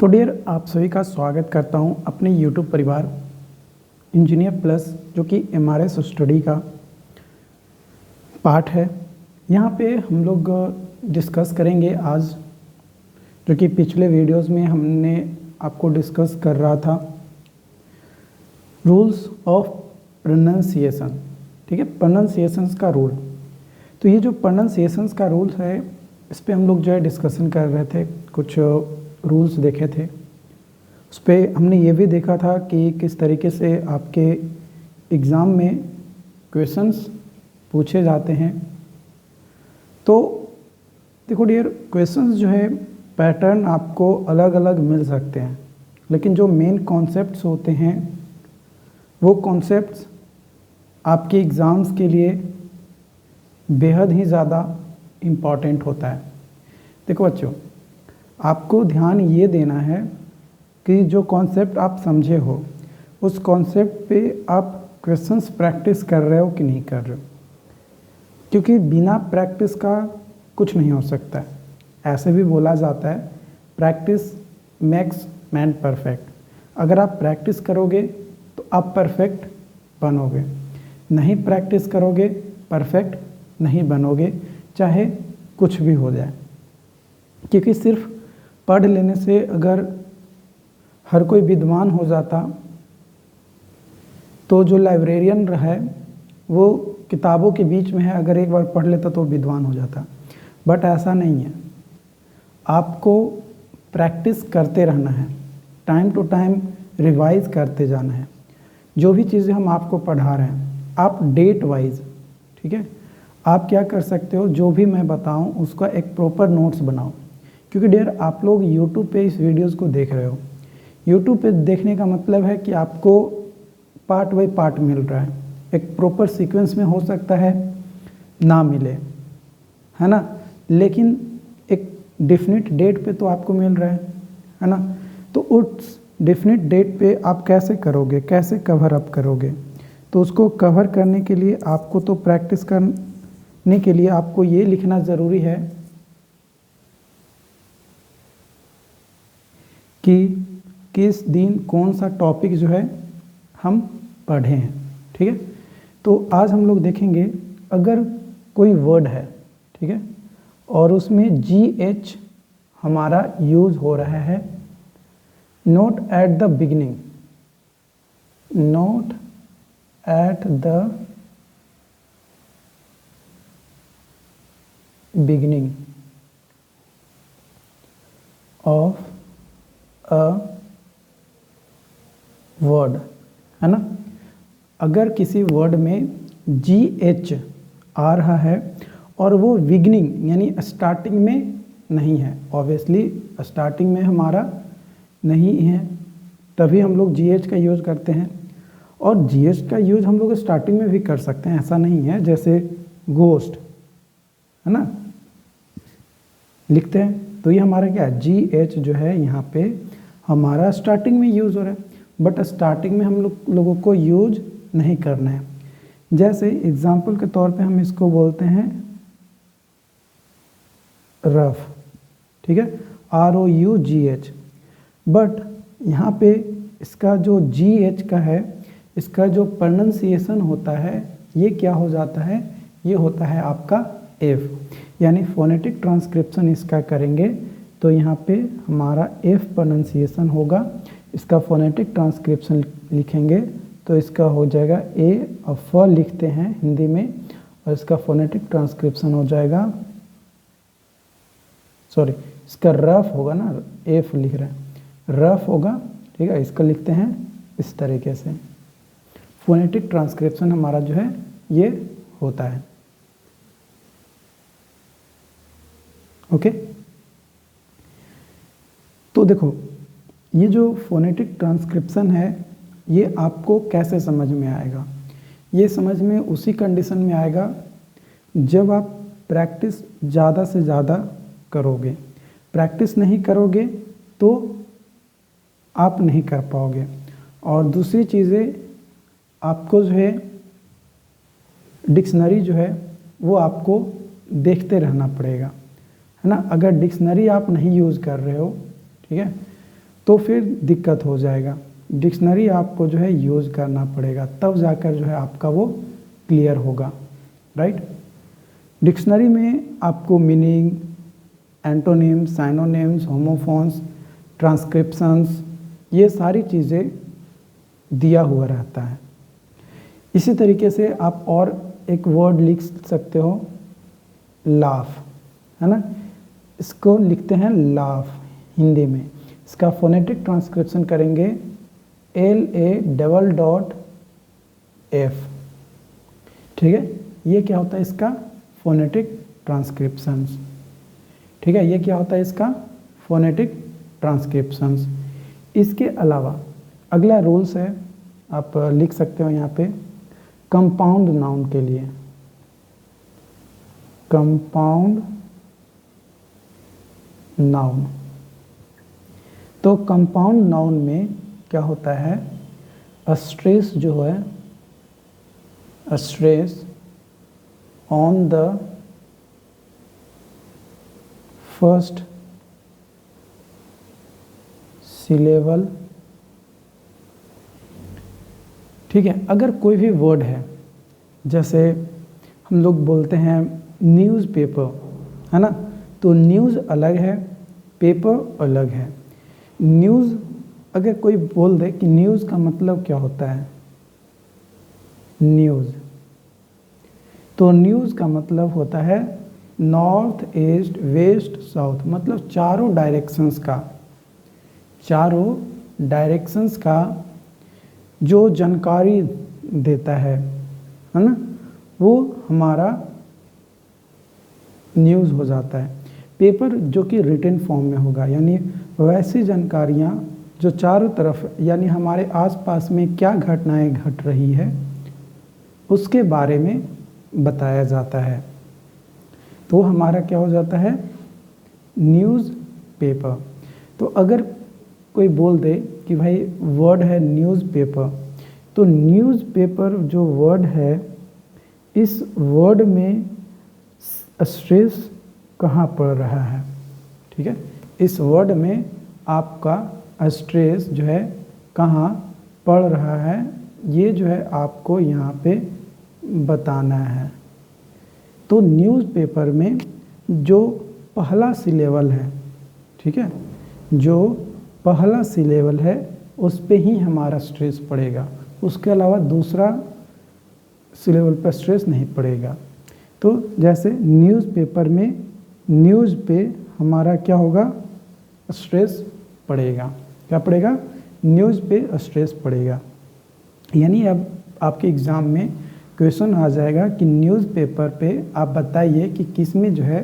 तो डियर आप सभी का स्वागत करता हूं अपने YouTube परिवार इंजीनियर प्लस, जो कि MRS स्टडी का पार्ट है। यहां पे हम लोग डिस्कस करेंगे आज, जो कि पिछले वीडियोस में हमने आपको डिस्कस कर रहा था, रूल्स ऑफ प्रोनाउंसिएशन। ठीक है, प्रोनाउंसिएशंस का रूल। तो ये जो प्रोनाउंसिएशंस का रूल है, इस पे हम लोग जो है डिस्कशन कर रहे थे, कुछ रूल्स देखे थे। उस पर हमने ये भी देखा था कि किस तरीके से आपके एग्ज़ाम में क्वेश्चंस पूछे जाते हैं। तो देखो डियर, क्वेश्चंस जो है पैटर्न आपको अलग अलग मिल सकते हैं, लेकिन जो मेन कॉन्सेप्ट्स होते हैं वो कॉन्सेप्ट्स आपके एग्ज़ाम्स के लिए बेहद ही ज़्यादा इम्पॉर्टेंट होता है। देखो बच्चों, आपको ध्यान ये देना है कि जो कॉन्सेप्ट आप समझे हो, उस कॉन्सेप्ट पे आप क्वेश्चंस प्रैक्टिस कर रहे हो कि नहीं कर रहे हो, क्योंकि बिना प्रैक्टिस का कुछ नहीं हो सकता है। ऐसे भी बोला जाता है, प्रैक्टिस मेक्स मैन परफेक्ट। अगर आप प्रैक्टिस करोगे तो आप परफेक्ट बनोगे, नहीं प्रैक्टिस करोगे परफेक्ट नहीं बनोगे, चाहे कुछ भी हो जाए। क्योंकि सिर्फ पढ़ लेने से अगर हर कोई विद्वान हो जाता तो जो लाइब्रेरियन है वो किताबों के बीच में है, अगर एक बार पढ़ लेता तो विद्वान हो जाता। बट ऐसा नहीं है, आपको प्रैक्टिस करते रहना है, टाइम टू टाइम रिवाइज करते जाना है। जो भी चीज़ें हम आपको पढ़ा रहे हैं, आप डेट वाइज, ठीक है, आप क्या कर सकते हो, जो भी मैं बताऊं उसका एक प्रॉपर नोट्स बनाओ। क्योंकि डियर आप लोग YouTube पे इस वीडियोस को देख रहे हो, YouTube पे देखने का मतलब है कि आपको पार्ट बाय पार्ट मिल रहा है। एक प्रॉपर सीक्वेंस में हो सकता है ना मिले, है ना, लेकिन एक डेफिनेट डेट पे तो आपको मिल रहा है ना। तो उस डेफिनेट डेट पे आप कैसे करोगे, कैसे कवर अप करोगे? तो उसको कवर करने के लिए आपको तो प्रैक्टिस करने के लिए आपको ये लिखना ज़रूरी है कि किस दिन कौन सा टॉपिक जो है हम पढ़े हैं। ठीक है, तो आज हम लोग देखेंगे, अगर कोई वर्ड है, ठीक है, और उसमें GH हमारा यूज़ हो रहा है, not at the beginning, not at the beginning of a word, है ना। अगर किसी वर्ड में GH आ रहा है और वो बिगिनिंग यानी स्टार्टिंग में नहीं है, ऑब्वियसली स्टार्टिंग में हमारा नहीं है, तभी हम लोग GH का यूज़ करते हैं। और GH का यूज़ हम लोग स्टार्टिंग में भी कर सकते हैं, ऐसा नहीं है। जैसे गोस्ट, है ना, लिखते हैं तो ये हमारा क्या है, GH जो है यहाँ पे हमारा स्टार्टिंग में यूज़ हो रहा है, बट स्टार्टिंग में हम लोगों को यूज नहीं करना है। जैसे एग्जाम्पल के तौर पे हम इसको बोलते हैं रफ, ठीक है, ROUGH, बट यहाँ पे इसका जो GH का है, इसका जो प्रोनाउंसिएशन होता है, ये क्या हो जाता है, ये होता है आपका F, यानी फोनेटिक ट्रांसक्रिप्शन इसका करेंगे तो यहाँ पे हमारा F प्रोनाउंसिएशन होगा। इसका फोनेटिक ट्रांसक्रिप्शन लिखेंगे तो इसका हो जाएगा A, और फ लिखते हैं हिंदी में, और इसका फोनेटिक ट्रांसक्रिप्शन हो जाएगा, सॉरी, इसका रफ होगा ना, F लिख रहे हैं, रफ होगा, ठीक है। इसका लिखते हैं इस तरीके से, फोनेटिक ट्रांसक्रिप्शन हमारा जो है ये होता है। ओके, तो देखो ये जो फोनेटिक ट्रांसक्रिप्शन है, ये आपको कैसे समझ में आएगा? ये समझ में उसी कंडीशन में आएगा जब आप प्रैक्टिस ज़्यादा से ज़्यादा करोगे। प्रैक्टिस नहीं करोगे तो आप नहीं कर पाओगे। और दूसरी चीज़ें, आपको जो है डिक्शनरी जो है वो आपको देखते रहना पड़ेगा, है ना। अगर डिक्शनरी आप नहीं यूज़ कर रहे हो, ठीक है, तो फिर दिक्कत हो जाएगा। डिक्शनरी आपको जो है यूज़ करना पड़ेगा, तब जाकर जो है आपका वो क्लियर होगा, राइट। डिक्शनरी में आपको मीनिंग, एंटोनिम्स, साइनोनिम्स, होमोफोन्स, ट्रांसक्रिप्शंस, ये सारी चीज़ें दिया हुआ रहता है। इसी तरीके से आप और एक वर्ड लिख सकते हो, लाफ, है ना। इसको लिखते हैं लाफ हिंदी में। इसका फोनेटिक ट्रांसक्रिप्शन करेंगे LAFF, ठीक है। ये क्या होता है इसका फोनेटिक ट्रांसक्रिप्शंस, ठीक है। ये क्या होता है इसका फोनेटिक ट्रांसक्रिप्शंस। इसके अलावा अगला रूल्स है, आप लिख सकते हो यहाँ पे कंपाउंड नाउन के लिए। कंपाउंड नाउन, तो कंपाउंड नाउन में क्या होता है, स्ट्रेस जो है, stress on the first syllable, ठीक है। अगर कोई भी वर्ड है, जैसे हम लोग बोलते हैं न्यूज़पेपर, है ना, तो न्यूज़ अलग है, पेपर अलग है। न्यूज़ अगर कोई बोल दे कि न्यूज़ का मतलब क्या होता है, न्यूज़, तो न्यूज़ का मतलब होता है नॉर्थ, ईस्ट, वेस्ट, साउथ, मतलब चारों डायरेक्शंस का, चारों डायरेक्शंस का जो जानकारी देता है ना, वो हमारा न्यूज़ हो जाता है। पेपर जो कि रिटन फॉर्म में होगा, यानी वैसी जानकारियाँ जो चारों तरफ, यानी हमारे आसपास में क्या घटनाएं घट रही है उसके बारे में बताया जाता है, तो हमारा क्या हो जाता है, न्यूज़ पेपर। तो अगर कोई बोल दे कि भाई वर्ड है न्यूज़पेपर, तो न्यूज़पेपर जो वर्ड है, इस वर्ड में स्ट्रेस कहाँ पड़ रहा है, ठीक है। इस वर्ड में आपका स्ट्रेस जो है कहाँ पड़ रहा है, ये जो है आपको यहाँ पे बताना है। तो न्यूज़पेपर में जो पहला सिलेबल है, ठीक है, जो पहला सिलेबल है उस पे ही हमारा स्ट्रेस पड़ेगा, उसके अलावा दूसरा सिलेबल पर स्ट्रेस नहीं पड़ेगा। तो जैसे न्यूज़पेपर में न्यूज़ पे हमारा क्या होगा, स्ट्रेस पड़ेगा, क्या पड़ेगा, न्यूज़ पे स्ट्रेस पड़ेगा। यानी अब आपके एग्ज़ाम में क्वेश्चन आ जाएगा कि न्यूज़पेपर पे आप बताइए कि किस में जो है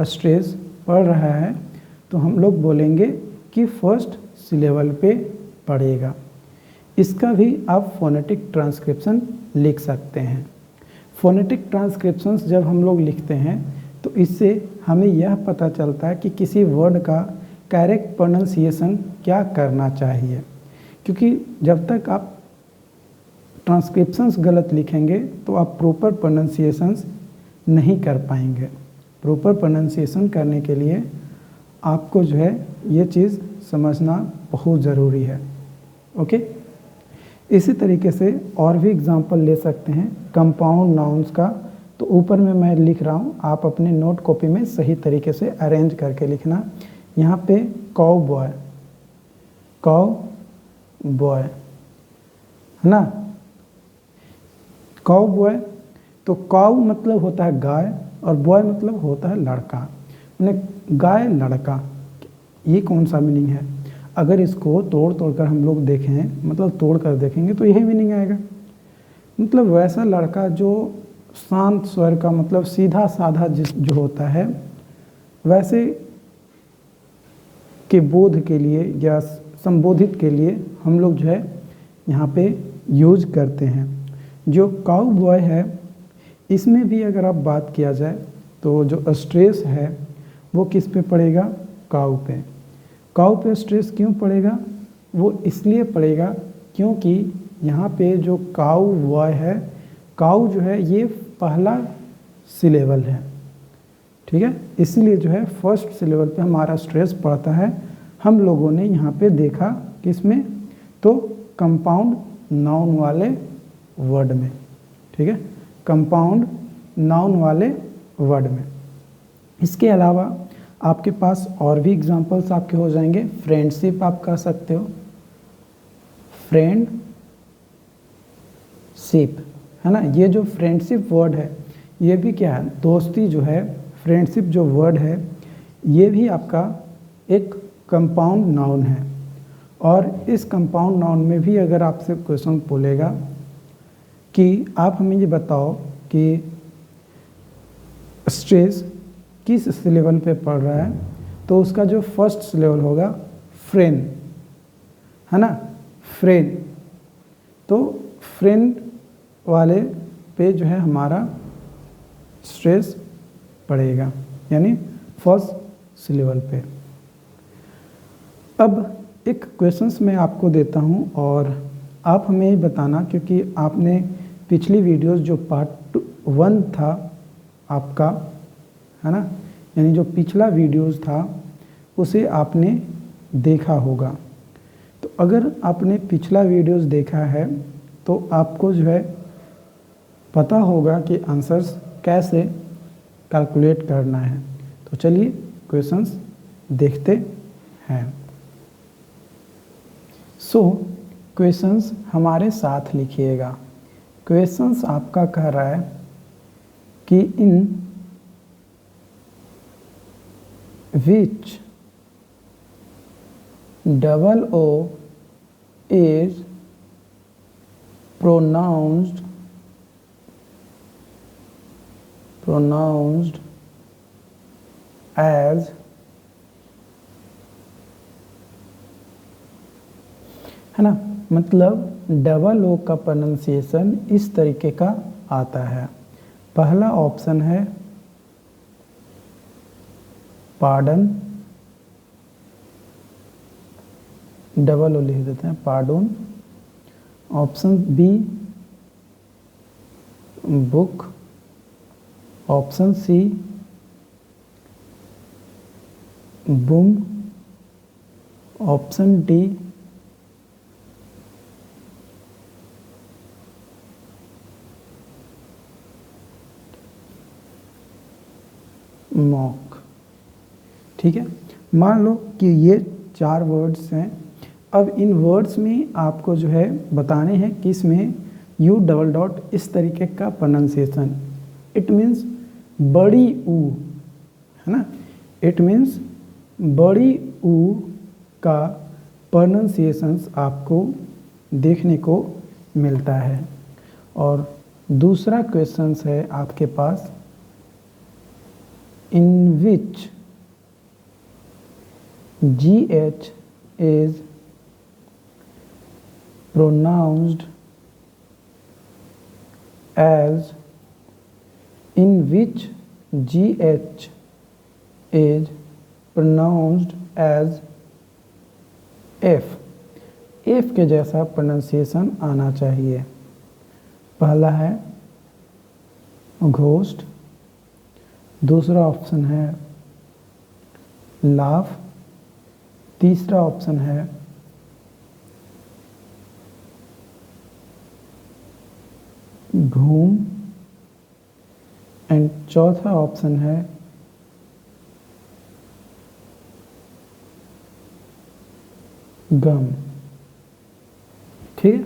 स्ट्रेस पड़ रहा है, तो हम लोग बोलेंगे कि फर्स्ट सिलेबल पे पड़ेगा। इसका भी आप फोनेटिक ट्रांसक्रिप्शन लिख सकते हैं। फोनेटिक ट्रांसक्रिप्शंस जब हम लोग लिखते हैं तो इससे हमें यह पता चलता है कि किसी वर्ड का करेक्ट प्रोनाउंसिएशन क्या करना चाहिए, क्योंकि जब तक आप ट्रांसक्रिप्शंस गलत लिखेंगे तो आप प्रॉपर प्रोनाउंसिएशंस नहीं कर पाएंगे। प्रॉपर प्रोनाउंसिएशन करने के लिए आपको जो है ये चीज़ समझना बहुत ज़रूरी है, ओके। इसी तरीके से और भी एग्जांपल ले सकते हैं कंपाउंड नाउन्स का, तो ऊपर में मैं लिख रहा हूँ, आप अपने नोट कॉपी में सही तरीके से अरेंज करके लिखना। यहाँ पे काउ बॉय, काउ बॉय, है ना, काउ बॉय, तो काउ मतलब होता है गाय और बॉय मतलब होता है लड़का, मैंने गाय लड़का, ये कौन सा मीनिंग है। अगर इसको तोड़ कर हम लोग देखें, मतलब तोड़ कर देखेंगे तो यही मीनिंग आएगा, मतलब वैसा लड़का जो शांत स्वर का, मतलब सीधा साधा जो होता है, वैसे के बोध के लिए या संबोधित के लिए हम लोग जो है यहाँ पे यूज करते हैं। जो काउ बॉय है, इसमें भी अगर आप बात किया जाए तो जो स्ट्रेस है वो किस पे पड़ेगा, काउ पे। काउ पे स्ट्रेस क्यों पड़ेगा, वो इसलिए पड़ेगा क्योंकि यहाँ पे जो काउ बॉय है, काउ जो है ये पहला सिलेबल है, ठीक है, इसीलिए जो है फर्स्ट सिलेबल पे हमारा स्ट्रेस पड़ता है। हम लोगों ने यहाँ पे देखा किसमें, तो कंपाउंड नाउन वाले वर्ड में, ठीक है, कंपाउंड नाउन वाले वर्ड में। इसके अलावा आपके पास और भी एग्जांपल्स आपके हो जाएंगे। फ्रेंडशिप आप कह सकते हो, फ्रेंडशिप, है ना। ये जो फ्रेंडशिप वर्ड है ये भी क्या है, दोस्ती जो है, फ्रेंडशिप जो वर्ड है ये भी आपका एक कंपाउंड नाउन है। और इस कंपाउंड नाउन में भी अगर आपसे क्वेश्चन बोलेगा कि आप हमें ये बताओ कि स्ट्रेस किस सिलेबल पे पड़ रहा है, तो उसका जो फर्स्ट सिलेबल होगा फ्रेंड, है ना, फ्रेंड। तो फ्रेंड वाले पे जो है हमारा स्ट्रेस पड़ेगा, यानी फर्स्ट सिलेबल पे। अब एक क्वेश्चंस मैं आपको देता हूं और आप हमें बताना, क्योंकि आपने पिछली वीडियोस जो पार्ट 1 था आपका, है ना, यानी जो पिछला वीडियोस था उसे आपने देखा होगा। तो अगर आपने पिछला वीडियोस देखा है तो आपको जो है पता होगा कि आंसर्स कैसे कैलकुलेट करना है। तो चलिए क्वेश्चंस देखते हैं। सो क्वेश्चंस हमारे साथ लिखिएगा। क्वेश्चंस आपका कह रहा है कि इन विच double O is pronounced as, है ना, मतलब डबल ओ का प्रोनाउंसिएशन इस तरीके का आता है। पहला ऑप्शन है पार्डन, डबल ओ लिख देते हैं, pardon. Option B book, option C boom, option D mock. ठीक है, मान लो कि ये 4 वर्ड्स हैं। अब इन वर्ड्स में आपको जो है बताने हैं कि इसमें यू डबल डॉट इस तरीके का प्रोनाउंसिएशन, इट मीन्स बड़ी ऊ, है ना, इट मीन्स बड़ी ऊ का प्रोनाउंसिएशंस आपको देखने को मिलता है। और दूसरा क्वेश्चन है आपके पास, in which GH is pronounced as, in which GH is pronounced as F, F के जैसा प्रोनाउंसिएशन आना चाहिए। पहला है घोस्ट, दूसरा ऑप्शन है लाफ, तीसरा ऑप्शन है घूम एंड चौथा ऑप्शन है गम। ठीक है,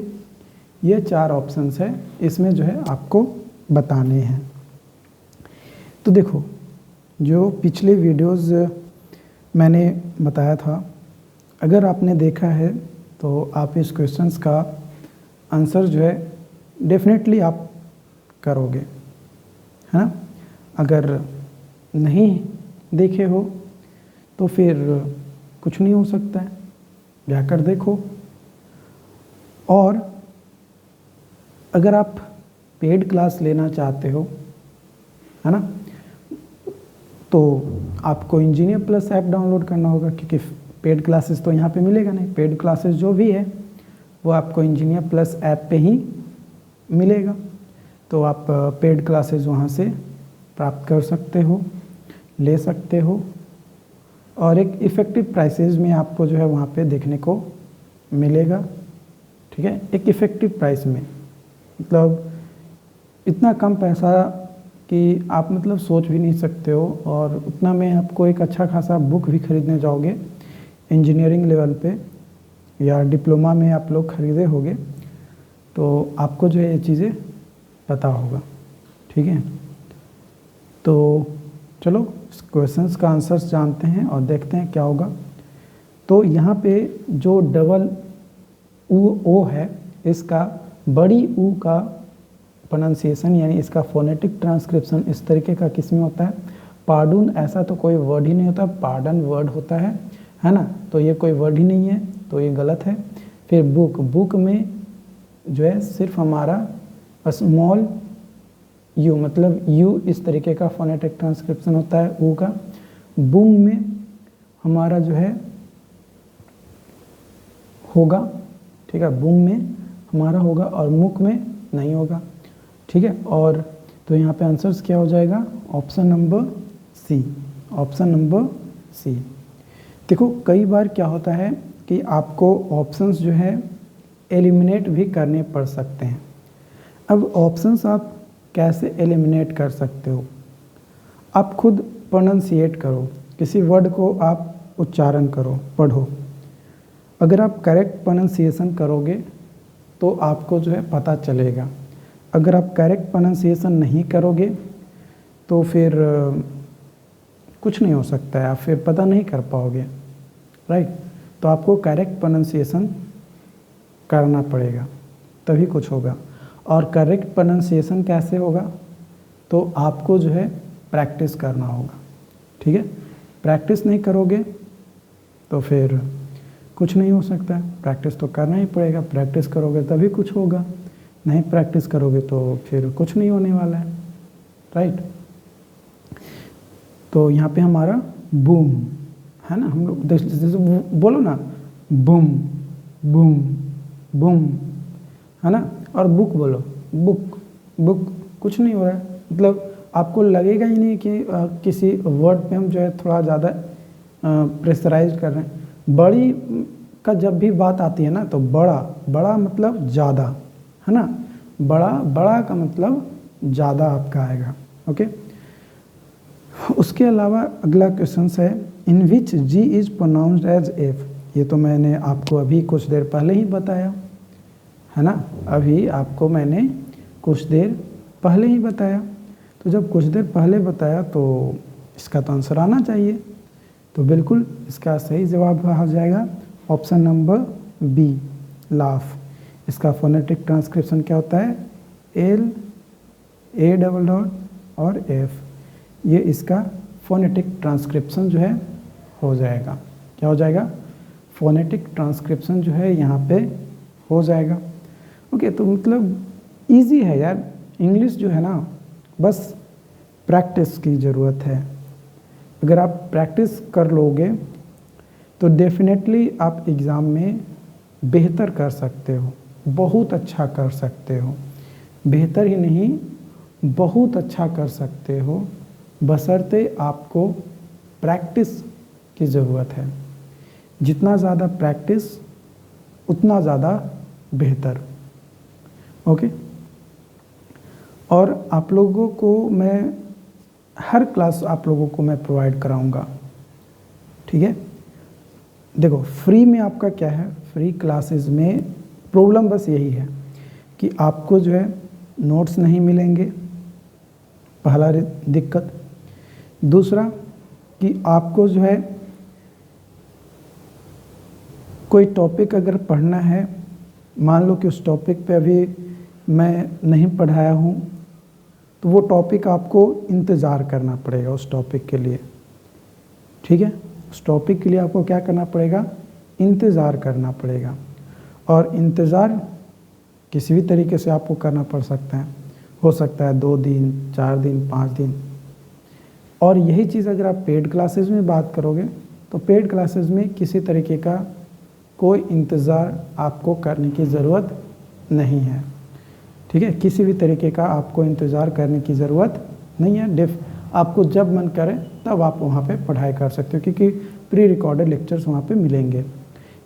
ये 4 ऑप्शंस है, इसमें जो है आपको बताने हैं। तो देखो, जो पिछले वीडियोस मैंने बताया था, अगर आपने देखा है तो आप इस क्वेश्चंस का आंसर जो है डेफिनेटली आप करोगे, है ना। अगर नहीं देखे हो तो फिर कुछ नहीं हो सकता है, जाकर देखो। और अगर आप पेड क्लास लेना चाहते हो, है ना, तो आपको इंजीनियर प्लस ऐप डाउनलोड करना होगा, क्योंकि पेड क्लासेस तो यहाँ पे मिलेगा नहीं। पेड क्लासेस जो भी है वो आपको इंजीनियर प्लस ऐप पे ही मिलेगा। तो आप पेड क्लासेस वहाँ से प्राप्त कर सकते हो, ले सकते हो। और एक इफ़ेक्टिव प्राइसेस में आपको जो है वहाँ पे देखने को मिलेगा। ठीक है, एक इफ़ेक्टिव प्राइस में मतलब इतना कम पैसा कि आप मतलब सोच भी नहीं सकते हो, और उतना में आपको एक अच्छा खासा बुक भी खरीदने जाओगे इंजीनियरिंग लेवल पे या डिप्लोमा में आप लोग खरीदे होगे, तो आपको जो है ये चीज़ें पता होगा। ठीक है, तो चलो इस क्वेश्चंस का आंसर्स जानते हैं और देखते हैं क्या होगा। तो यहाँ पे जो डबल ओ है, इसका बड़ी ऊ का प्रोनाउंसिएशन यानी इसका फोनेटिक ट्रांसक्रिप्शन इस तरीके का किस में होता है? पार्डून ऐसा तो कोई वर्ड ही नहीं होता, पार्डन वर्ड होता है ना, तो ये कोई वर्ड ही नहीं है, तो ये गलत है। फिर बुक में जो है सिर्फ हमारा स्मॉल यू मतलब यू इस तरीके का फोनेटिक ट्रांसक्रिप्शन होता है ऊ का। बूम में हमारा जो है होगा, ठीक है, बूम में हमारा होगा और मुक में नहीं होगा। ठीक है, और तो यहाँ पे आंसर्स क्या हो जाएगा? Option number C, option number C. देखो कई बार क्या होता है कि आपको ऑप्शंस जो है एलिमिनेट भी करने पड़ सकते हैं। अब ऑप्शंस आप कैसे एलिमिनेट कर सकते हो? आप खुद प्रोनाउंसिएट करो, किसी वर्ड को आप उच्चारण करो, पढ़ो। अगर आप करेक्ट प्रोनाउंसिएशन करोगे तो आपको जो है पता चलेगा। अगर आप करेक्ट प्रोनाउंसिएशन नहीं करोगे तो फिर कुछ नहीं हो सकता है, आप फिर पता नहीं कर पाओगे, राइट। तो आपको करेक्ट प्रोनाउंसिएशन करना पड़ेगा तभी कुछ होगा। और करेक्ट प्रोनाउंसिएशन कैसे होगा? तो आपको जो है प्रैक्टिस करना होगा। ठीक है, प्रैक्टिस नहीं करोगे तो फिर कुछ नहीं हो सकता है, प्रैक्टिस तो करना ही पड़ेगा। प्रैक्टिस करोगे तभी कुछ होगा, नहीं प्रैक्टिस करोगे तो फिर कुछ नहीं होने वाला है, राइट। तो यहाँ पे हमारा बूम है ना, हम लोग जैसे बोलो ना, बूम बूम बूम, है ना। और बुक बोलो, बुक कुछ नहीं हो रहा है, मतलब आपको लगेगा ही नहीं कि किसी वर्ड पे हम जो है थोड़ा ज़्यादा प्रेशराइज कर रहे हैं। बड़ी का जब भी बात आती है ना, तो बड़ा मतलब ज़्यादा, है ना, बड़ा का मतलब ज़्यादा आपका आएगा। ओके, उसके अलावा अगला क्वेश्चन है, इन विच जी इज़ प्रोनाउंस्ड एज एफ। ये तो मैंने आपको अभी कुछ देर पहले ही बताया, है ना, अभी आपको मैंने कुछ देर पहले ही बताया। तो जब कुछ देर पहले बताया तो इसका तो आंसर आना चाहिए। तो बिल्कुल इसका सही जवाब आ जाएगा ऑप्शन नंबर बी, लाफ। इसका फोनेटिक ट्रांसक्रिप्शन क्या होता है? एल ए डबल डॉट और एफ। ये इसका फोनेटिक ट्रांसक्रिप्शन जो है हो जाएगा। क्या हो जाएगा? फोनेटिक ट्रांसक्रिप्शन जो है यहाँ पे हो जाएगा। ओके, तो मतलब इजी है यार, इंग्लिश जो है ना, बस प्रैक्टिस की ज़रूरत है। अगर आप प्रैक्टिस कर लोगे तो डेफिनेटली आप एग्ज़ाम में बेहतर कर सकते हो, बहुत अच्छा कर सकते हो। बेहतर ही नहीं, बहुत अच्छा कर सकते हो, बशर्ते आपको प्रैक्टिस की ज़रूरत है। जितना ज़्यादा प्रैक्टिस उतना ज़्यादा बेहतर। ओके, और आप लोगों को मैं हर क्लास आप लोगों को मैं प्रोवाइड कराऊंगा। ठीक है, देखो फ्री में आपका क्या है, फ्री क्लासेस में प्रॉब्लम बस यही है कि आपको जो है नोट्स नहीं मिलेंगे, पहला दिक्कत। दूसरा कि आपको जो है कोई टॉपिक अगर पढ़ना है, मान लो कि उस टॉपिक पे अभी मैं नहीं पढ़ाया हूँ, तो वो टॉपिक आपको इंतज़ार करना पड़ेगा उस टॉपिक के लिए। ठीक है, उस टॉपिक के लिए आपको क्या करना पड़ेगा? इंतज़ार करना पड़ेगा। और इंतज़ार किसी भी तरीके से आपको करना पड़ सकता है, हो सकता है 2 दिन, 4 दिन, 5 दिन। और यही चीज़ अगर आप पेड क्लासेस में बात करोगे तो पेड क्लासेस में किसी तरीके का कोई इंतज़ार आपको करने की ज़रूरत नहीं है। ठीक है, किसी भी तरीके का आपको इंतज़ार करने की ज़रूरत नहीं है। आपको जब मन करे तब आप वहाँ पे पढ़ाई कर सकते हो, क्योंकि प्री रिकॉर्डेड लेक्चर्स वहाँ पे मिलेंगे।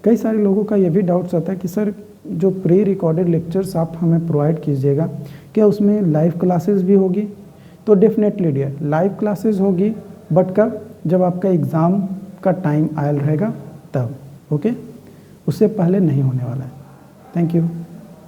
कई सारे लोगों का ये भी डाउट्स आता है कि सर जो प्री रिकॉर्डेड लेक्चर्स आप हमें प्रोवाइड कीजिएगा क्या उसमें लाइव क्लासेस भी होगी? तो डेफिनेटली डियर लाइव क्लासेस होगी, बट कब? जब आपका एग्ज़ाम का टाइम आयल रहेगा तब, ओके, उससे पहले नहीं होने वाला है। Thank you.